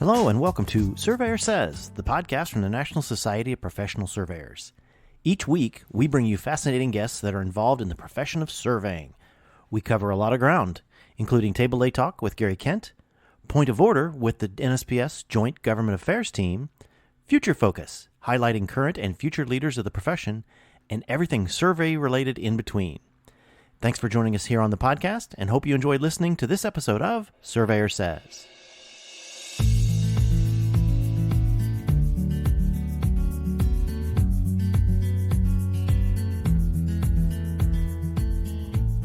Hello and welcome to Surveyor Says, the podcast from the National Society of Professional Surveyors. Each week, we bring you fascinating guests that are involved in the profession of surveying. We cover a lot of ground, including Table A Talk with Gary Kent, Point of Order with the NSPS Joint Government Affairs Team, Future Focus, highlighting current and future leaders of the profession, and everything survey-related in between. Thanks for joining us here on the podcast, and hope you enjoyed listening to this episode of Surveyor Says.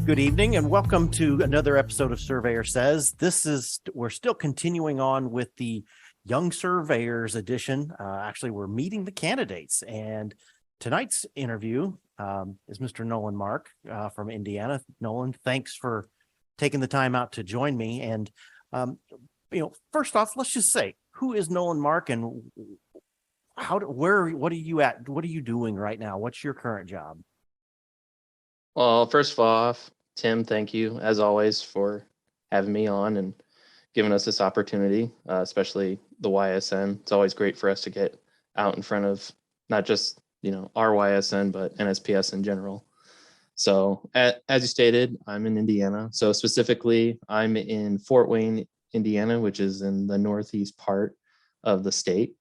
Good evening and welcome to another episode of Surveyor Says. We're still continuing on with the Young Surveyors edition. Actually, we're meeting the candidates, and tonight's interview is Mr. Nolan Mark from Indiana. Nolan, thanks for taking the time out to join me. And first off, let's just say, who is Nolan Mark, and what are you at? What are you doing right now? What's your current job? Well, first off, Tim, thank you, as always, for having me on and giving us this opportunity, especially the YSN. It's always great for us to get out in front of not just, our YSN, but NSPS in general. So as you stated, I'm in Indiana. So specifically, I'm in Fort Wayne, Indiana, which is in the northeast part of the state.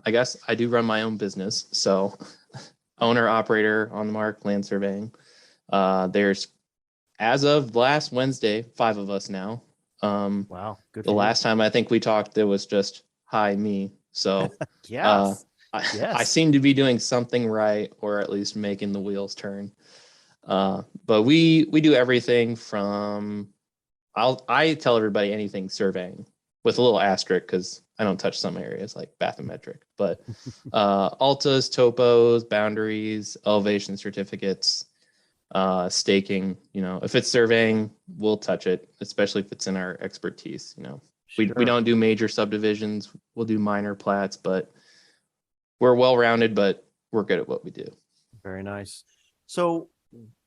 I guess I do run my own business. So owner operator on the Mark Land Surveying. There's, as of last Wednesday, 5 of us now. Wow. Good. The last time I think we talked, there was just me. So yes. I seem to be doing something right, or at least making the wheels turn. But we do everything from, I tell everybody anything surveying, with a little asterisk because I don't touch some areas like bathymetric, but altas, topos, boundaries, elevation certificates, staking. If it's surveying, we'll touch it, especially if it's in our expertise. We don't do major subdivisions. We'll do minor plats, but we're well-rounded, but we're good at what we do. Very nice. So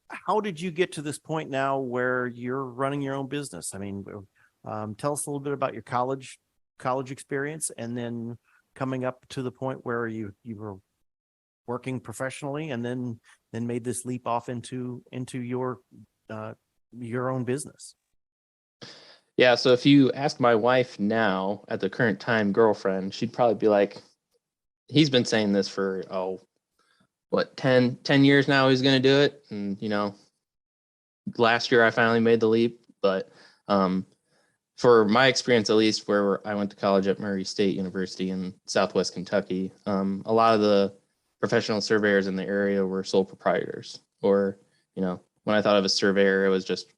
how did you get to this point now where you're running your own business? I mean, tell us a little bit about your college experience, and then coming up to the point where you were working professionally, and then made this leap off into your own business. Yeah. So if you ask my wife now, at the current time, girlfriend, she'd probably be like, he's been saying this for 10 years now. He's going to do it. And, last year I finally made the leap, but, for my experience, at least where I went to college at Murray State University in Southwest Kentucky, a lot of the professional surveyors in the area were sole proprietors. Or, when I thought of a surveyor, it was just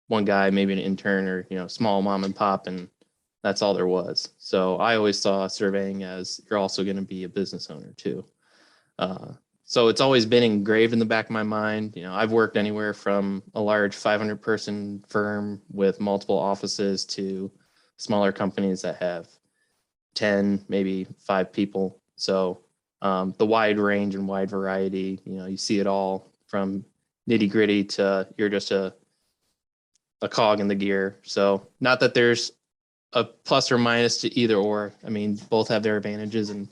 one guy, maybe an intern, or, small mom and pop, and that's all there was. So I always saw surveying as you're also going to be a business owner too. So it's always been engraved in the back of my mind. I've worked anywhere from a large 500-person firm with multiple offices to smaller companies that have 10, maybe 5 people. So the wide range and wide variety, you see it all from nitty gritty to you're just a cog in the gear. So not that there's a plus or minus to either or. I mean, both have their advantages. And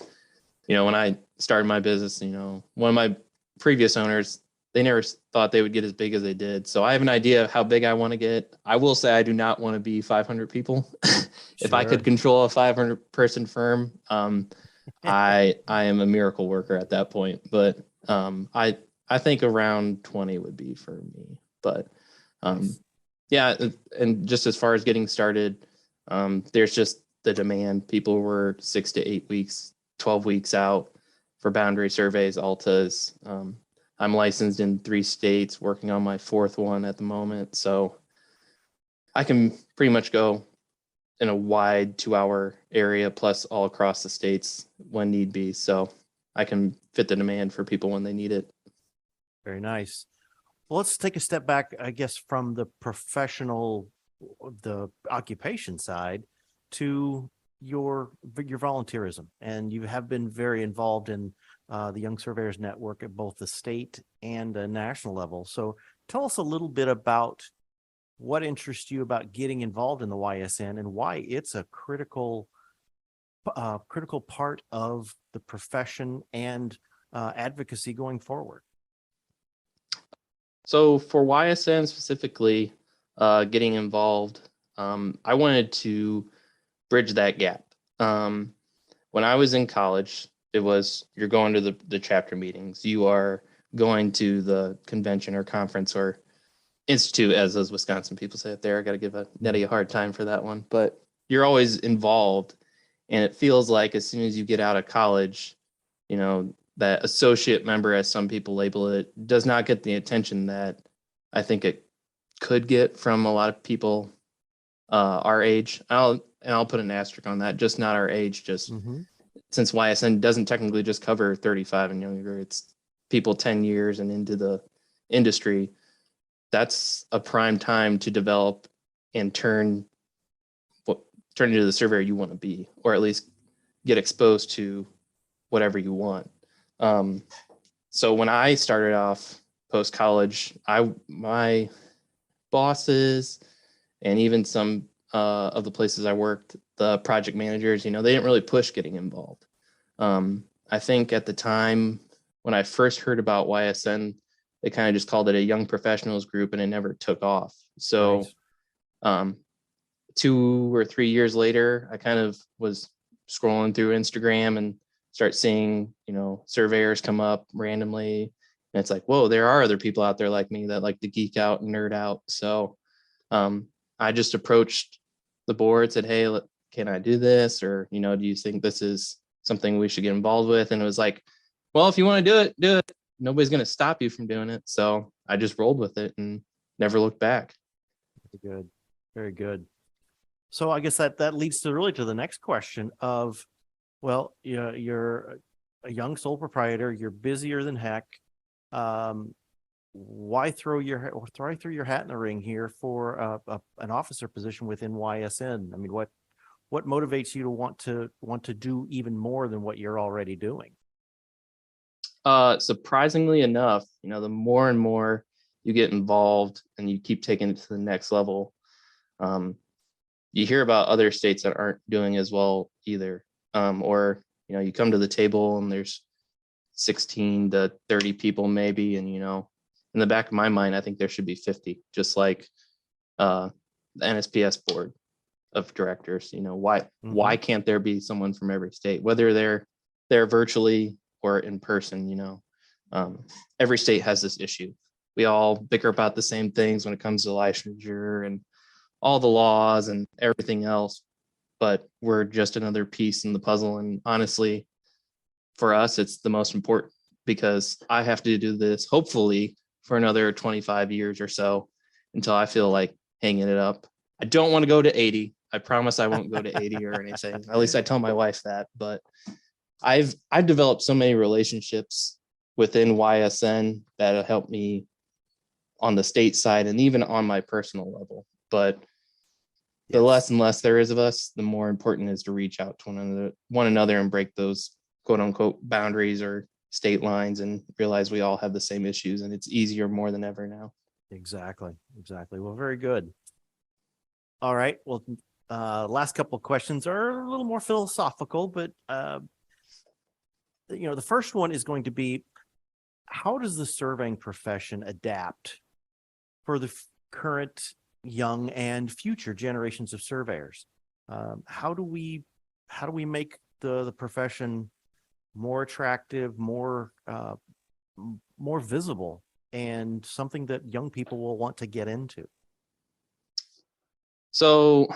when I started my business, one of my previous owners, they never thought they would get as big as they did. So I have an idea of how big I want to get. I will say I do not want to be 500 people. If I could control a 500-person firm, I am a miracle worker at that point. But I think around 20 would be for me. But yeah, and just as far as getting started, there's just the demand. People were 6 to 8 weeks, 12 weeks out for boundary surveys, altas. I'm licensed in 3 states, working on my 4th one at the moment. So I can pretty much go in a wide 2-hour area, plus all across the states when need be. So I can fit the demand for people when they need it. Very nice. Well, let's take a step back, I guess, from the occupation side to your volunteerism, and you have been very involved in the Young Surveyors Network at both the state and national level. So tell us a little bit about what interests you about getting involved in the YSN and why it's a critical part of the profession and advocacy going forward. So for YSN specifically, getting involved, I wanted to bridge that gap. When I was in college, it was you're going to the chapter meetings, you are going to the convention or conference or institute, as those Wisconsin people say it there. I got to give Nettie a hard time for that one, but you're always involved. And it feels like as soon as you get out of college, you know, that associate member, as some people label it, does not get the attention that I think it could get from a lot of people our age. I'll put an asterisk on that, just not our age, just since YSN doesn't technically just cover 35 and younger, it's people 10 years and into the industry. That's a prime time to develop and turn into the surveyor you want to be, or at least get exposed to whatever you want. So when I started off post college, my bosses and even some of the places I worked, the project managers, they didn't really push getting involved. I think at the time when I first heard about YSN, they kind of just called it a young professionals group and it never took off. So, right. 2 or 3 years later, I kind of was scrolling through Instagram and start seeing, surveyors come up randomly. And it's like, whoa, there are other people out there like me that like to geek out and nerd out. So I just approached the board, said, hey, can I do this? Or, do you think this is something we should get involved with? And it was like, well, if you want to do it, do it. Nobody's going to stop you from doing it. So I just rolled with it and never looked back. Very good. Very good. So I guess that leads to the next question of, well, you're a young sole proprietor, you're busier than heck. Why throw your hat in the ring here for an officer position within YSN? I mean, what motivates you to want to do even more than what you're already doing? Surprisingly enough, the more and more you get involved and you keep taking it to the next level, you hear about other states that aren't doing as well either. Or, you come to the table and there's 16 to 30 people maybe. And, in the back of my mind, I think there should be 50, just like the NSPS board of directors. Why can't there be someone from every state, whether they're virtually or in person? Every state has this issue. We all bicker about the same things when it comes to licensure and all the laws and everything else, but we're just another piece in the puzzle. And honestly, for us, it's the most important because I have to do this hopefully for another 25 years or so until I feel like hanging it up. I don't want to go to 80. I promise I won't go to 80 or anything. At least I tell my wife that, but I've developed so many relationships within YSN that have helped me on the state side and even on my personal level. But the less and less there is of us, the more important it is to reach out to one another and break those quote unquote boundaries or state lines and realize we all have the same issues, and it's easier more than ever now. Exactly. Well, very good. All right. Well, last couple of questions are a little more philosophical, but the first one is going to be, how does the surveying profession adapt for the current young and future generations of surveyors? How do we make the profession more attractive, more visible, and something that young people will want to get into? So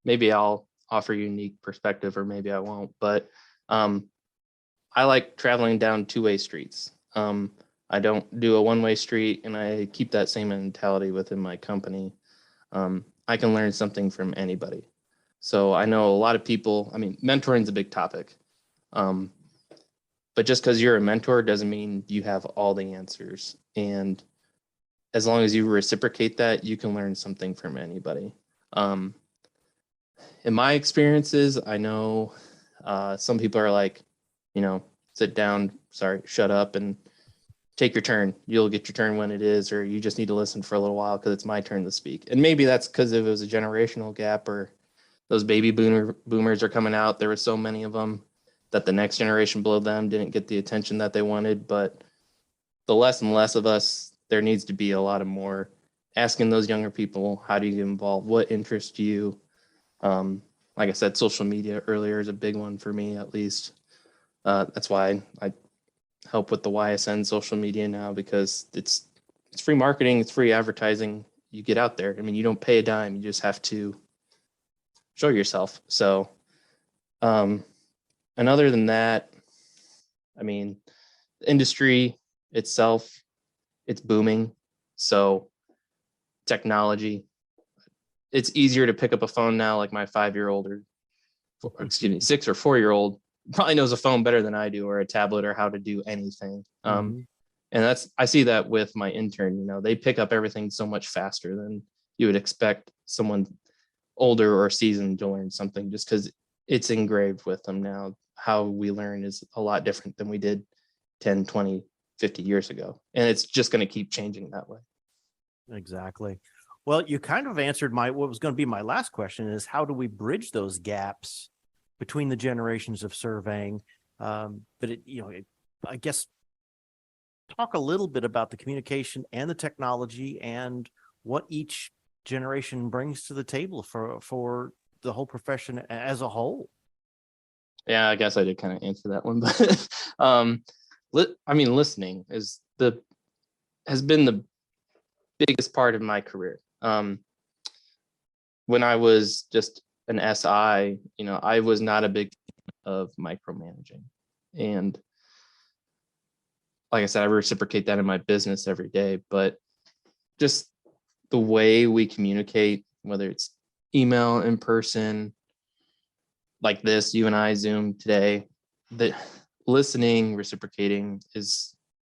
maybe I'll offer a unique perspective, or maybe I won't, but I like traveling down two-way streets. I don't do a one-way street, and I keep that same mentality within my company. I can learn something from anybody. So I know a lot of people, mentoring is a big topic. But just because you're a mentor doesn't mean you have all the answers. And as long as you reciprocate that, you can learn something from anybody. In my experiences, I know some people are like, sit down, shut up and take your turn. You'll get your turn when it is, or you just need to listen for a little while because it's my turn to speak. And maybe that's because if it was a generational gap or those baby boomers are coming out. There were so many of them that the next generation below them didn't get the attention that they wanted. But the less and less of us, there needs to be a lot of more asking those younger people, how do you get involved? What interests you? Like I said, social media earlier is a big one for me, at least. That's why I help with the YSN social media now, because it's free marketing, it's free advertising. You get out there. I mean, you don't pay a dime. You just have to show yourself. So, and other than that, I mean, the industry itself, it's booming. So technology, it's easier to pick up a phone now. Like my 5-year-old or 6 or 4-year-old probably knows a phone better than I do, or a tablet, or how to do anything. And I see that with my intern, you know, they pick up everything so much faster than you would expect someone older or seasoned to learn something, just because it's engraved with them now. How we learn is a lot different than we did 10, 20, 50 years ago. And it's just going to keep changing that way. Exactly. Well, you kind of answered what was going to be my last question, is how do we bridge those gaps between the generations of surveying? But I guess talk a little bit about the communication and the technology and what each generation brings to the table for the whole profession as a whole. Yeah, I guess I did kind of answer that one, but listening has been the biggest part of my career. When I was just an SI, you know, I was not a big fan of micromanaging. And like I said, I reciprocate that in my business every day, but just the way we communicate, whether it's email, in person, like this, you and I Zoom today, the listening, reciprocating is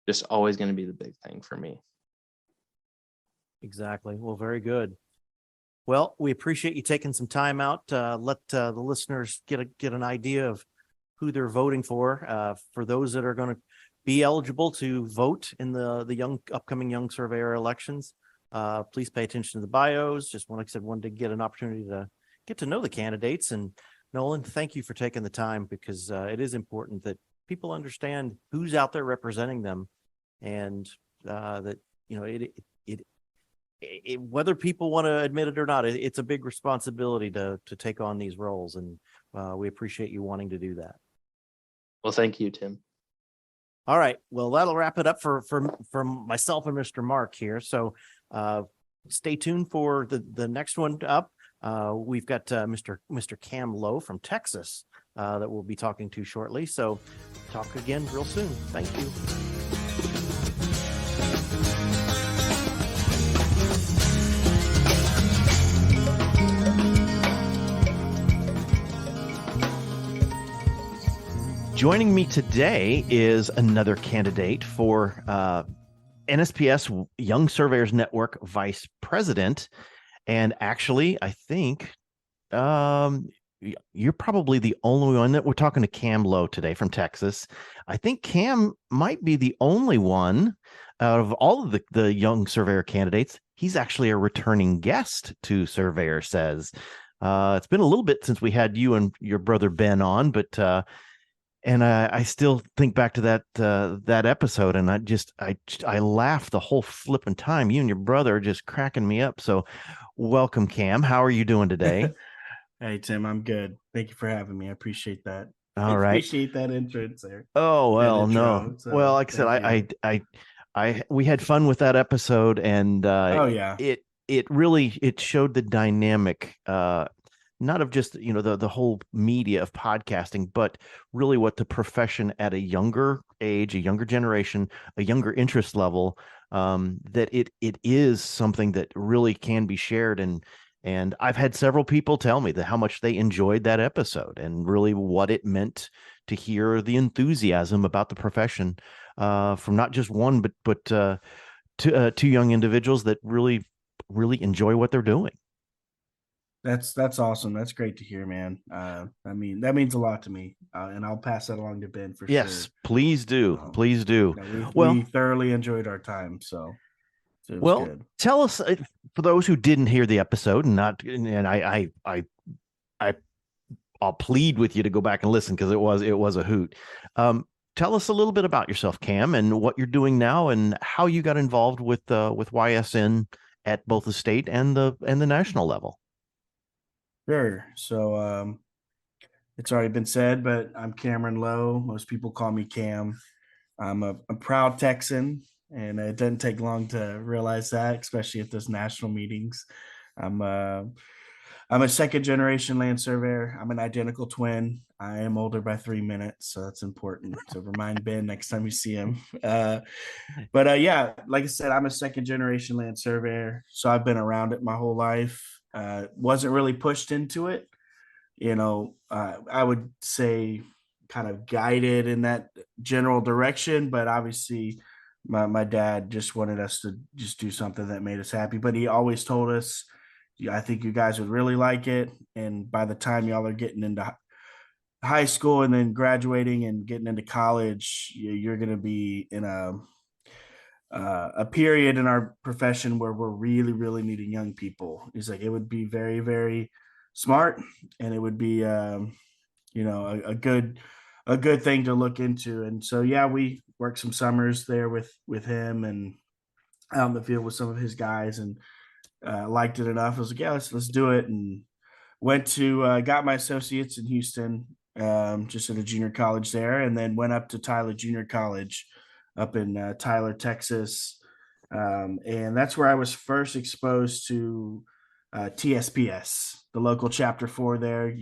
just always going to be the big thing for me. Exactly. Well, very good. Well, we appreciate you taking some time out. Let the listeners get an idea of who they're voting for. For those that are going to be eligible to vote in the upcoming Young Surveyor elections, please pay attention to the bios. Just like I said, wanted to get an opportunity to get to know the candidates. And Nolan, thank you for taking the time, because it is important that people understand who's out there representing them, and that, you know, whether people want to admit it or not, it's a big responsibility to take on these roles, and we appreciate you wanting to do that. Well, thank you, Tim. All right. Well, that'll wrap it up for myself and Mr. Mark here. So stay tuned for the next one up. We've got Mr. Cam Lowe from Texas that we'll be talking to shortly. So talk again real soon. Thank you. Joining me today is another candidate for NSPS Young Surveyors Network Vice President. And actually, I think you're probably the only one that we're talking to. Cam Lowe today from Texas. I think Cam might be the only one out of all of the young surveyor candidates. He's actually a returning guest to Surveyor Says. It's been a little bit since we had you and your brother Ben on, but and I still think back to that episode, and I laughed the whole flipping time. You and your brother are just cracking me up. So welcome, Cam. How are you doing today? Hey, Tim, I'm good. Thank you for having me. I appreciate that. All right. Appreciate that entrance there. Oh, well, no. So well, like I said, we had fun with that episode, and it really showed the dynamic, not of just, you know, the whole media of podcasting, but really what the profession at a younger age, a younger generation, a younger interest level, that it is something that really can be shared. And I've had several people tell me that how much they enjoyed that episode and really what it meant to hear the enthusiasm about the profession from not just one, but two young individuals that really enjoy what they're doing. That's awesome. That's great to hear, man. I mean, that means a lot to me, and I'll pass that along to Ben for Yes, sure. please do. Please do. Yeah, we Well, thoroughly enjoyed our time, so it was well, good. tell us for those who didn't hear the episode and not, and I I'll plead with you to go back and listen because it was a hoot. Tell us a little bit about yourself, Cam, and what you're doing now, and how you got involved with YSN at both the state and the national level. Sure. So it's already been said, but I'm Cameron Lowe. Most people call me Cam. I'm a proud Texan, and it doesn't take long to realize that, especially at those national meetings. I'm uh, I'm a second generation land surveyor. I'm an identical twin. I am older by 3 minutes, so that's important. So remind Ben next time you see him. But yeah, like I said, I'm a second generation land surveyor, so I've been around it my whole life. Wasn't really pushed into it, I would say kind of guided in that general direction, but obviously my dad just wanted us to just do something that made us happy. But he always told us, yeah, I think you guys would really like it. And by the time y'all are getting into high school and then graduating and getting into college, you're going to be in a period in our profession where we're really, really needing young people. He's like, it would be very, very smart, and it would be, a good thing to look into. And so, yeah, we worked some summers there with him and out in the field with some of his guys, and liked it enough. I was like, yeah, let's do it, and went to got my associates in Houston, just at a junior college there, and then went up to Tyler Junior College up in Tyler, Texas. And that's where I was first exposed to TSPS, the local chapter 4 there.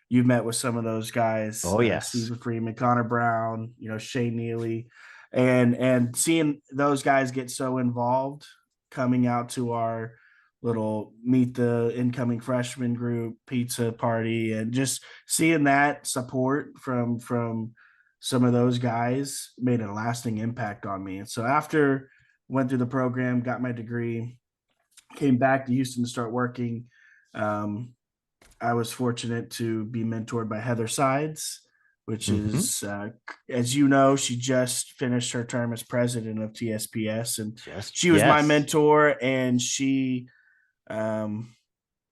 You've met with some of those guys, Oh yes. Stephen Freeman, Connor Brown, Shane Neely, and seeing those guys get so involved, coming out to our little meet the incoming freshman group pizza party, and just seeing that support from some of those guys made a lasting impact on me. And so after went through the program, got my degree, came back to Houston to start working. um, I was fortunate to be mentored by Heather Sides, which Mm-hmm. is, as you know, she just finished her term as president of TSPS, and Just she was my yes. mentor, and she um,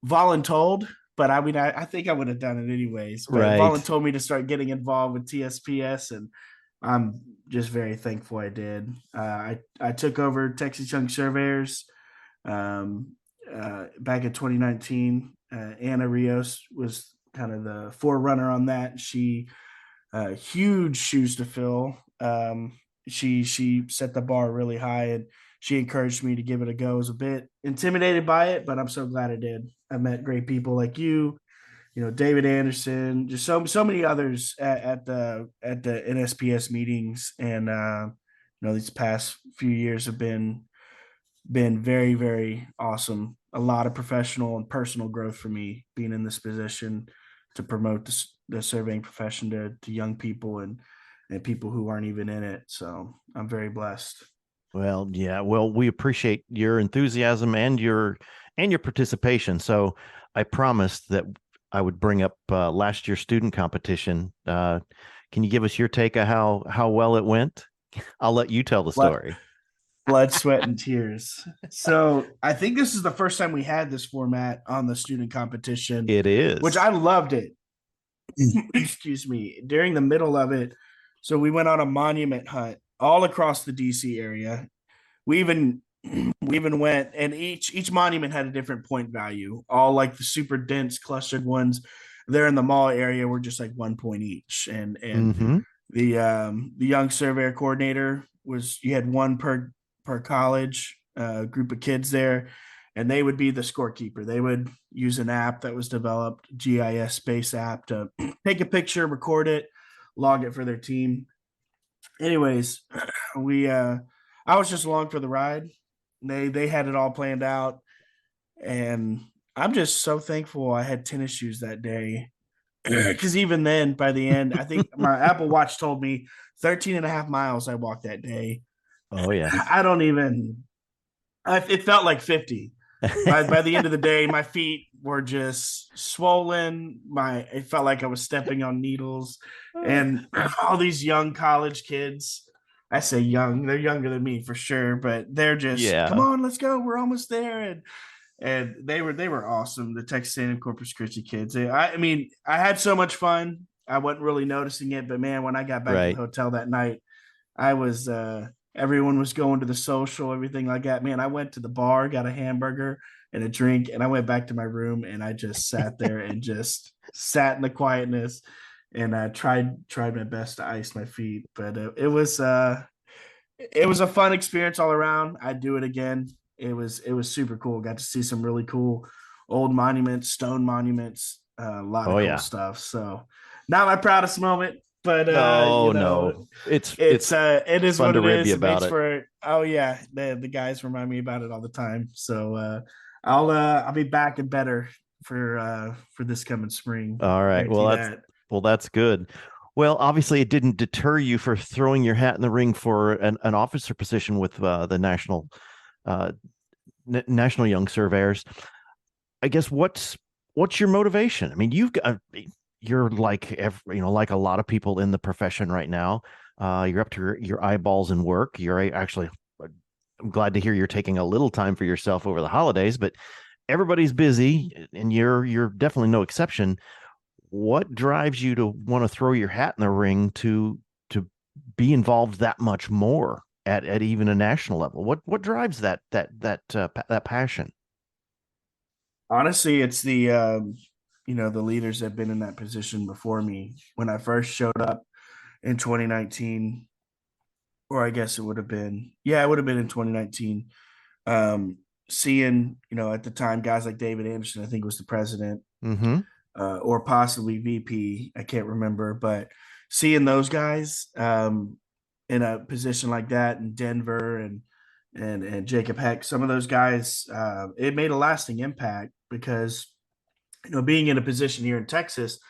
voluntold, but I mean, I think I would have done it anyways. But Right. voluntold me to start getting involved with TSPS, and I'm just very thankful I did. I took over Texas Young Surveyors um, back in 2019. Anna Rios was kind of the forerunner on that. She huge shoes to fill. She set the bar really high, and she encouraged me to give it a go. I was a bit intimidated by it, but I'm so glad I did. I met great people like David Anderson, just so many others at the NSPS meetings, and these past few years have been very, very awesome. A lot of professional and personal growth for me being in this position to promote the surveying profession to young people and people who aren't even in it. So I'm very blessed. Well, yeah. Well, we appreciate your enthusiasm and your participation. So I promised that I would bring up last year's student competition. Can you give us your take of how well it went? I'll let you tell the Blood, story. blood, sweat, and tears. So I think this is the first time we had this format on the student competition, It which is. I loved it. Excuse me. During the middle of it, so we went on a monument hunt all across the DC area. We even we even went, and each monument had a different point value. All like the super dense clustered ones there in the mall area were just like 1 point each. And Mm-hmm. the young surveyor coordinator was, you had one per college group of kids there, and they would be the scorekeeper. They would use an app that was developed, GIS space app, to take a picture, record it, log it for their team. Anyways, we I was just along for the ride. They had it all planned out, and I'm just so thankful I had tennis shoes that day. Because even then, by the end, I think my Apple Watch told me 13 and a half miles I walked that day. Oh yes. I don't even, it felt like 50. By the end of the day, my feet were just swollen. It felt like I was stepping on needles, and all these young college kids. I say young; they're younger than me for sure, but they're just, come Yeah. on, let's go, we're almost there, and they were awesome. The Texas A&M Corpus Christi kids. I mean, I had so much fun. I wasn't really noticing it, but man, when I got back to the Right. hotel that night, I was everyone was going to the social, everything like that. Man, I went to the bar, got a hamburger and a drink, and I went back to my room and I just sat there and just sat in the quietness, and I tried my best to ice my feet. But it was a fun experience all around. I'd do it again. It was super cool. Got to see some really cool old monuments, stone monuments, a lot Oh of cool yeah. stuff. So not my proudest moment, but No, no. It's it is fun what to it rib you is. It about makes it. for, oh yeah, the guys remind me about it all the time. So I'll be back and better for this coming spring. All right. Guarantee that. Well, that's good. Well, obviously, it didn't deter you for throwing your hat in the ring for an officer position with the uh, National Young Surveyors. I guess what's your motivation? I mean, you're like like a lot of people in the profession right now. You're up to your eyeballs in work. I'm glad to hear you're taking a little time for yourself over the holidays, but everybody's busy, and you're definitely no exception. What drives you to want to throw your hat in the ring to be involved that much more at even a national level? What drives that passion? Honestly, it's the leaders that have been in that position before me. When I first showed up in 2019, or I guess it would have been in 2019. Um, Seeing, at the time, guys like David Anderson, I think was the president, Mm-hmm. or possibly VP, I can't remember, but seeing those guys in a position like that in Denver, and Jacob Heck, some of those guys, it made a lasting impact because, being in a position here in Texas,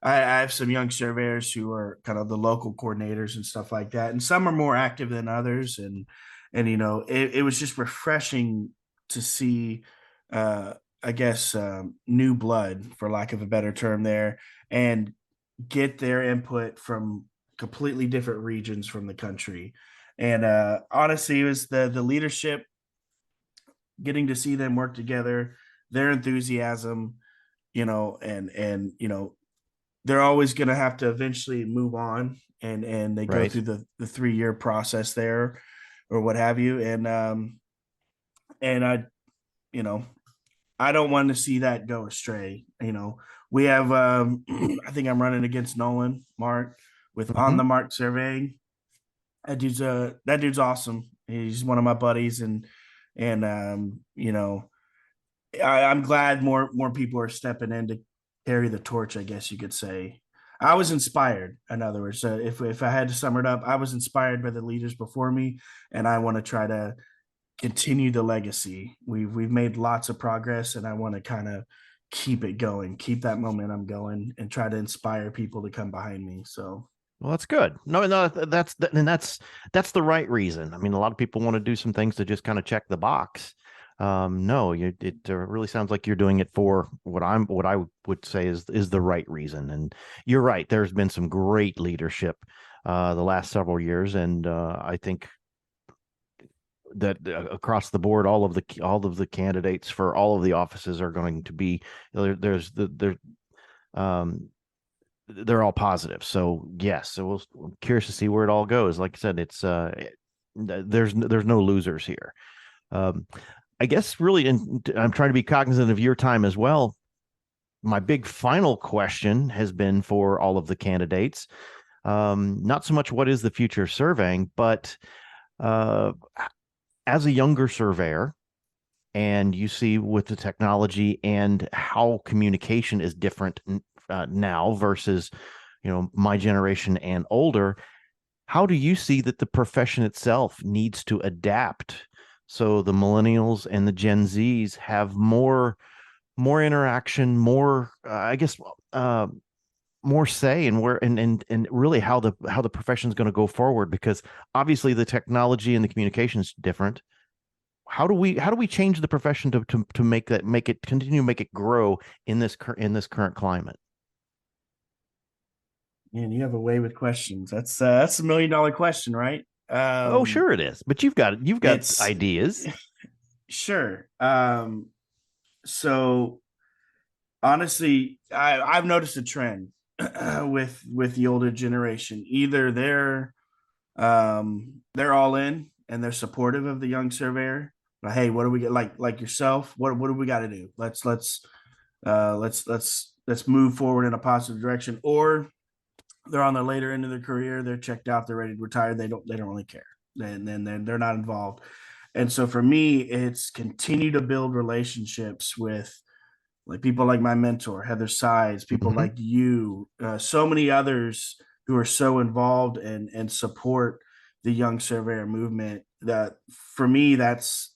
I have some young surveyors who are kind of the local coordinators and stuff like that, and some are more active than others, and it was just refreshing to see, uh, I guess, new blood, for lack of a better term, there, and get their input from completely different regions from the country. And honestly, it was the leadership, getting to see them work together, their enthusiasm, and they're always going to have to eventually move on, and they go Right. through the 3 year process there, or what have you, and you know I don't want to see that go astray. We have I think I'm running against Nolan Mark with On Mm-hmm. the Mark Surveying. That dude's awesome. He's one of my buddies, and I'm glad more people are stepping in to carry the torch, I guess you could say. I was inspired, in other words. If I had to sum it up, I was inspired by the leaders before me, and I want to try to continue the legacy. We've made lots of progress, and I want to kind of keep it going, keep that momentum going, and try to inspire people to come behind me. So Well, that's good. No, no, that's the right reason. I mean, a lot of people want to do some things to just kind of check the box. No, it really sounds like you're doing it for what I would say is the right reason. And you're right. There's been some great leadership the last several years, and I think that across the board, all of the candidates for all of the offices are going to be um, they're all positive. So yes, so I'm curious to see where it all goes. Like I said, there's no losers here. Um, I guess really, and I'm trying to be cognizant of your time as well. My big final question has been for all of the candidates. Not so much what is the future of surveying, but uh, as a younger surveyor, and you see with the technology and how communication is different now versus my generation and older, how do you see that the profession itself needs to adapt so the millennials and the Gen Zs have more interaction, more I guess more say in where and really how the profession is going to go forward, because obviously the technology and the communication is different. how do we change the profession to make it grow in this current climate? And you have a way with questions. That's $1 million question, right? Oh, sure it is. But you've got It's ideas. sure. So honestly, I've noticed a trend with the older generation. Either they're all in and they're supportive of the young surveyor. But hey, what do we get, like yourself? What do we got to do? Let's move forward in a positive direction. Or they're on the later end of their career, they're checked out, they're ready to retire. They don't really care. And then they're not involved. And so for me, it's continue to build relationships with like people like my mentor, Heather Sides, people like you, so many others who are so involved and support the young surveyor movement. That for me, that's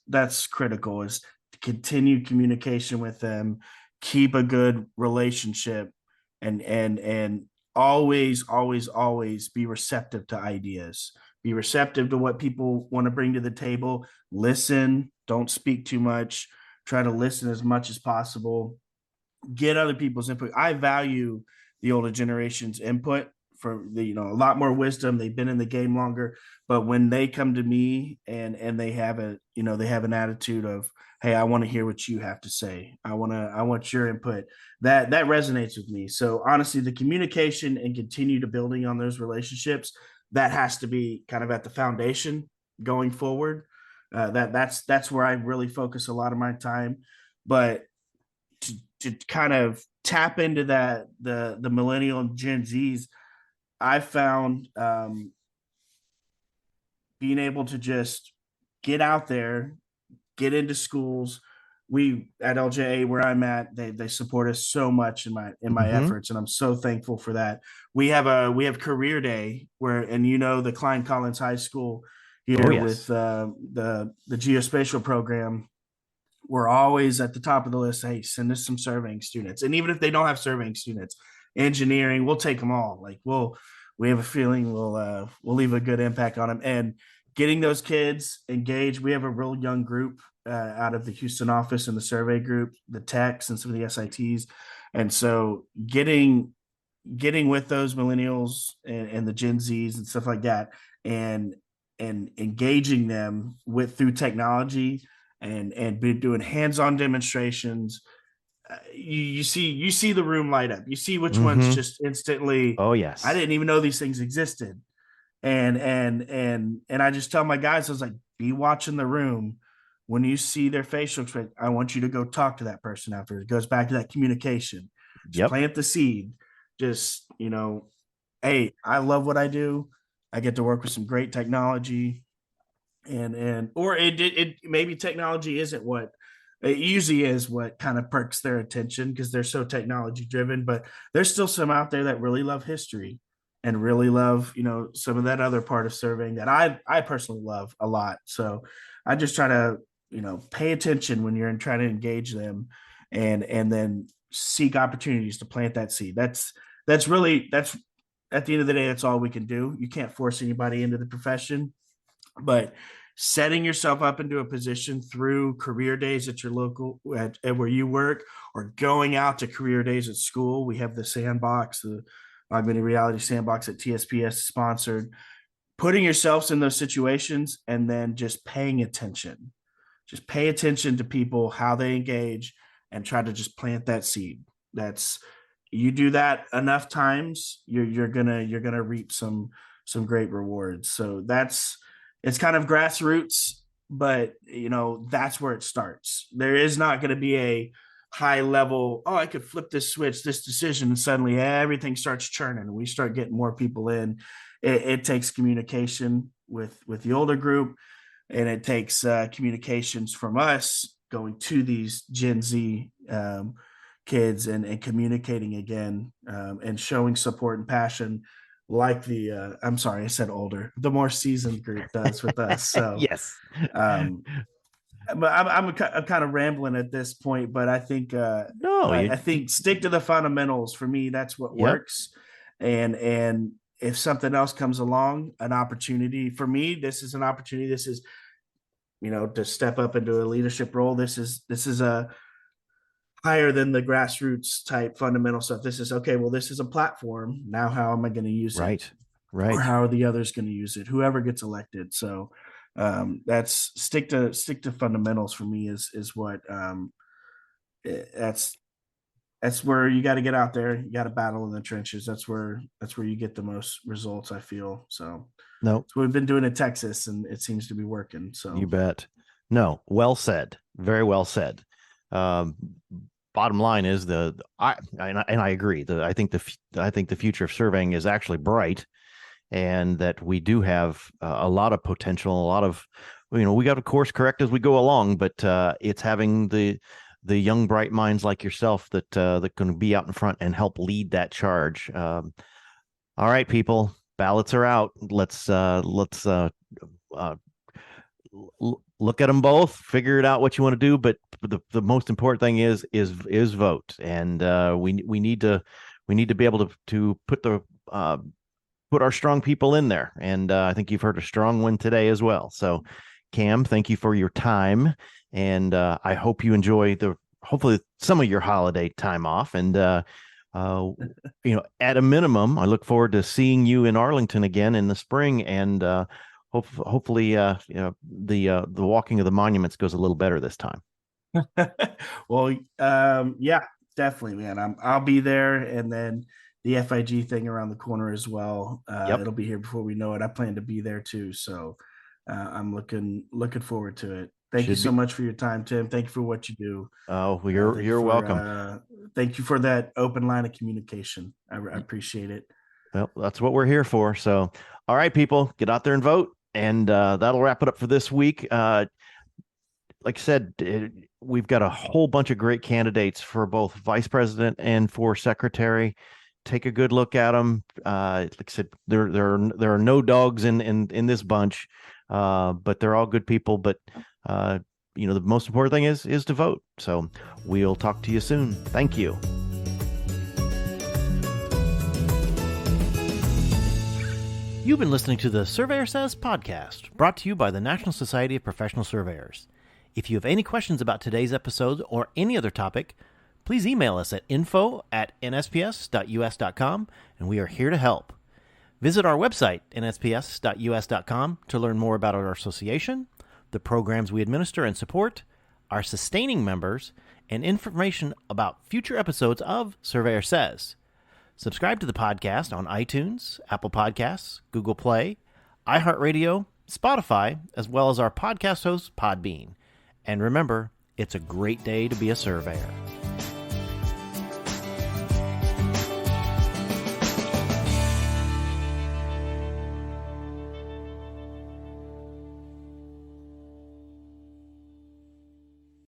critical, is to continue communication with them, keep a good relationship, and always be receptive to ideas, be receptive to what people want to bring to the table, listen, don't speak too much, try to listen as much as possible, get other people's input. I value the older generation's input for a lot more wisdom. They've been in the game longer, but when they come to me and they have they have an attitude of, hey, I want to hear what you have to say. I want your input. That resonates with me. So honestly, the communication and continue to building on those relationships, that has to be kind of at the foundation going forward. That's where I really focus a lot of my time. But to kind of tap into that, the millennial and Gen Zs, I found being able to just get out there, get into schools. We at LJA, where I'm at, they support us so much in my efforts, and I'm so thankful for that. We have career day where, and the Klein Collins High School here, with the geospatial program, we're always at the top of the list. Hey, send us some surveying students. And even if they don't have surveying students, engineering, we'll take them all. Like we have a feeling we'll leave a good impact on them. And getting those kids engaged. We have a real young group out of the Houston office and the survey group, the techs and some of the SITs. And so getting with those millennials and the Gen Zs and stuff like that, and engaging them through technology, and be doing hands-on demonstrations. You see the room light up. You see which ones just instantly. Oh yes, I didn't even know these things existed, and I just tell my guys, I was like, be watching the room. When you see their facial expression, I want you to go talk to that person after. It goes back to that communication. Just plant the seed. Just hey, I love what I do. I get to work with some great technology. Or it maybe technology isn't what it usually is, what kind of perks their attention because they're so technology driven. But there's still some out there that really love history and really love some of that other part of surveying that I personally love a lot. So I just try to pay attention when you're trying to engage them, and then seek opportunities to plant that seed. That's at the end of the day, that's all we can do. You can't force anybody into the profession. But setting yourself up into a position through career days at your local, at where you work, or going out to career days at school. We have the sandbox, the augmented reality sandbox that TSPS sponsored. Putting yourselves in those situations, and then just paying attention. Just pay attention to people, how they engage, and try to just plant that seed. You do that enough times, you're gonna reap some great rewards. So it's kind of grassroots, but that's where it starts. There is not going to be a high level, oh, I could flip this switch, this decision, and suddenly everything starts churning and we start getting more people in. It takes communication with the older group, and it takes communications from us going to these Gen Z kids, and communicating again, and showing support and passion, like I'm sorry, I said older, the more seasoned group does with us. So yes. But I'm kind of rambling at this point, but I think I think stick to the fundamentals. For me, that's what works. And if something else comes along, an opportunity for me, this is an opportunity. This is to step up into a leadership role. This is a higher than the grassroots type fundamental stuff. This is okay. Well, this is a platform. Now, how am I going to use it? Right. Or how are the others going to use it? Whoever gets elected. So that's stick to fundamentals for me is what that's where you got to get out there. You got to battle in the trenches. That's where you get the most results, I feel. So No, we've been doing in Texas, and it seems to be working. So you bet. No, well said. Very well said. Bottom line is I agree. I think the future of surveying is actually bright, and that we do have a lot of potential, a lot of, we got to course correct as we go along, but it's having the young, bright minds like yourself that can be out in front and help lead that charge. All right, people, ballots are out. Let's look at them both, figure it out what you want to do. But the most important thing is vote. And we need to be able to put our strong people in there. And I think you've heard a strong one today as well. So Cam, thank you for your time. And I hope you enjoy hopefully some of your holiday time off. And, at a minimum, I look forward to seeing you in Arlington again in the spring. And hopefully, the walking of the monuments goes a little better this time. Well, yeah, definitely, man. I'll be there. And then the FIG thing around the corner as well. Yep. It'll be here before we know it. I plan to be there too. So I'm looking forward to it. Thank you so much for your time, Tim. Thank you for what you do. Oh, you're welcome. Thank you for that open line of communication. I appreciate it. Well, that's what we're here for. So, all right, people, get out there and vote. And that'll wrap it up for this week. Like I said, we've got a whole bunch of great candidates for both vice president and for secretary. Take a good look at them. Like I said, there are no dogs in this bunch, but they're all good people. But the most important thing is to vote. So we'll talk to you soon. Thank you. You've been listening to the Surveyor Says podcast, brought to you by the National Society of Professional Surveyors. If you have any questions about today's episode or any other topic, please email us at info@nsps.us.com, and we are here to help. Visit our website, nsps.us.com, to learn more about our association, the programs we administer and support, our sustaining members, and information about future episodes of Surveyor Says. Subscribe to the podcast on iTunes, Apple Podcasts, Google Play, iHeartRadio, Spotify, as well as our podcast host, Podbean. And remember, it's a great day to be a surveyor.